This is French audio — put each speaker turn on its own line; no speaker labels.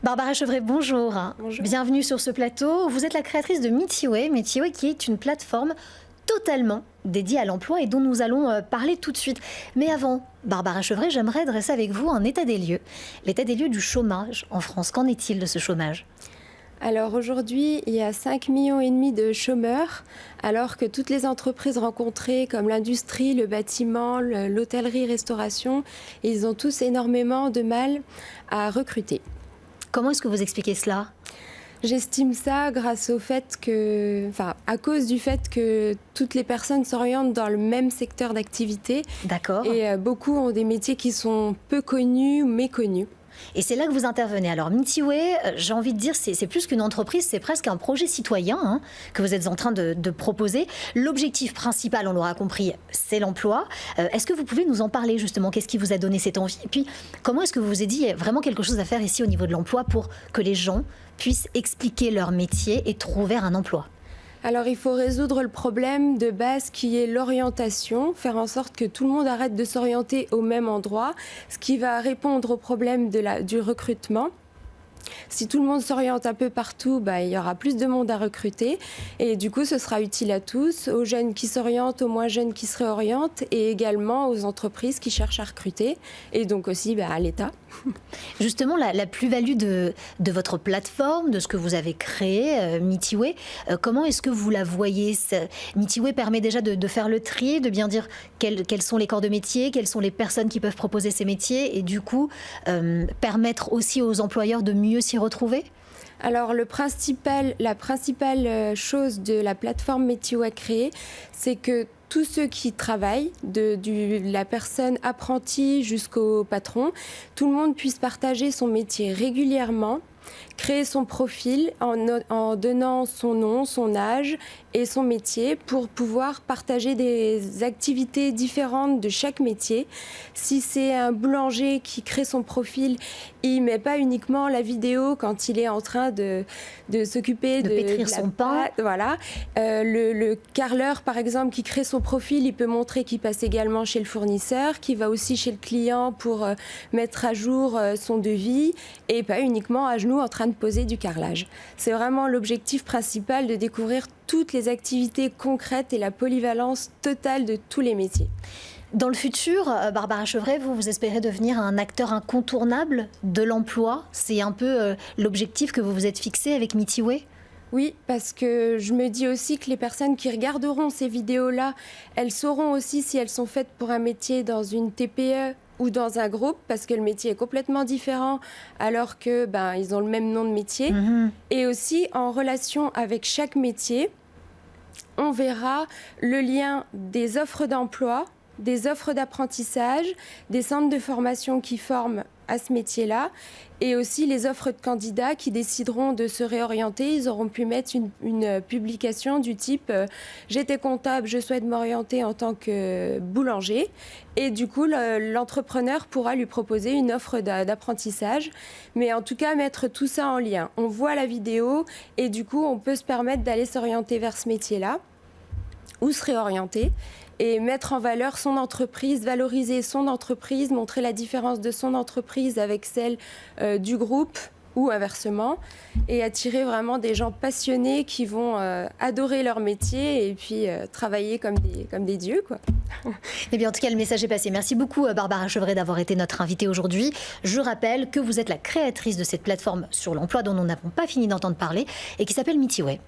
Barbara Chevret, bonjour.
Bonjour.
Bienvenue sur ce plateau. Vous êtes la créatrice de Meetiway. Meetiway qui est une plateforme totalement dédiée à l'emploi et dont nous allons parler tout de suite. Mais avant, Barbara Chevret, j'aimerais dresser avec vous un état des lieux. L'état des lieux du chômage en France. Qu'en est-il de ce chômage ?
Alors aujourd'hui, il y a 5,5 millions de chômeurs, alors que toutes les entreprises rencontrées, comme l'industrie, le bâtiment, l'hôtellerie-restauration, ils ont tous énormément de mal à recruter.
Comment est-ce que vous expliquez cela ?
J'estime ça grâce au fait que, à cause du fait que toutes les personnes s'orientent dans le même secteur d'activité.
D'accord.
Et beaucoup ont des métiers qui sont peu connus ou méconnus.
Et c'est là que vous intervenez. Alors Meetiway, j'ai envie de dire, c'est plus qu'une entreprise, c'est presque un projet citoyen que vous êtes en train de proposer. L'objectif principal, on l'aura compris, c'est l'emploi. Est-ce que vous pouvez nous en parler justement ? Qu'est-ce qui vous a donné cette envie ? Et puis, comment est-ce que vous vous êtes dit, il y a vraiment quelque chose à faire ici au niveau de l'emploi pour que les gens puissent expliquer leur métier et trouver un emploi ?
Alors il faut résoudre le problème de base qui est l'orientation, faire en sorte que tout le monde arrête de s'orienter au même endroit, ce qui va répondre au problème du recrutement. Si tout le monde s'oriente un peu partout, il y aura plus de monde à recruter et du coup ce sera utile à tous, aux jeunes qui s'orientent, aux moins jeunes qui se réorientent et également aux entreprises qui cherchent à recruter et donc aussi à l'État.
Justement, la plus-value de votre plateforme, de ce que vous avez créé, Meetiway, comment est-ce que vous la voyez ? Meetiway permet déjà de faire le tri, de bien dire quels sont les corps de métier, quelles sont les personnes qui peuvent proposer ces métiers et du coup permettre aussi aux employeurs de mieux s'y retrouver ?
Alors la principale chose de la plateforme Meetiway créée, c'est que tous ceux qui travaillent, de la personne apprentie jusqu'au patron, tout le monde puisse partager son métier régulièrement, créer son profil en donnant son nom, son âge et son métier pour pouvoir partager des activités différentes de chaque métier. Si c'est un boulanger qui crée son profil, il ne met pas uniquement la vidéo quand il est en train de s'occuper
de pétrir son pain.
Voilà. Le carreleur, par exemple, qui crée son profil, il peut montrer qu'il passe également chez le fournisseur, qu'il va aussi chez le client pour mettre à jour son devis et pas uniquement à genoux en train de poser du carrelage. C'est vraiment l'objectif principal de découvrir toutes les activités concrètes et la polyvalence totale de tous les métiers.
Dans le futur, Barbara Chevret, vous espérez devenir un acteur incontournable de l'emploi ? C'est un peu l'objectif que vous vous êtes fixé avec Meetiway ?
Oui, parce que je me dis aussi que les personnes qui regarderont ces vidéos-là, elles sauront aussi si elles sont faites pour un métier dans une TPE ou dans un groupe, parce que le métier est complètement différent, alors que ils ont le même nom de métier.
Mmh.
Et aussi, en relation avec chaque métier, on verra le lien des offres d'emploi, des offres d'apprentissage, des centres de formation qui forment à ce métier-là et aussi les offres de candidats qui décideront de se réorienter. Ils auront pu mettre une publication du type « J'étais comptable, je souhaite m'orienter en tant que boulanger » et du coup l'entrepreneur pourra lui proposer une offre d'apprentissage. Mais en tout cas, mettre tout ça en lien. On voit la vidéo et du coup, on peut se permettre d'aller s'orienter vers ce métier-là ou se réorienter et mettre en valeur son entreprise, valoriser son entreprise, montrer la différence de son entreprise avec celle du groupe ou inversement, et attirer vraiment des gens passionnés qui vont adorer leur métier et puis travailler comme des dieux, quoi.
Eh bien, en tout cas, le message est passé. Merci beaucoup, Barbara Chevret, d'avoir été notre invitée aujourd'hui. Je rappelle que vous êtes la créatrice de cette plateforme sur l'emploi dont nous n'avons pas fini d'entendre parler et qui s'appelle Meetiway.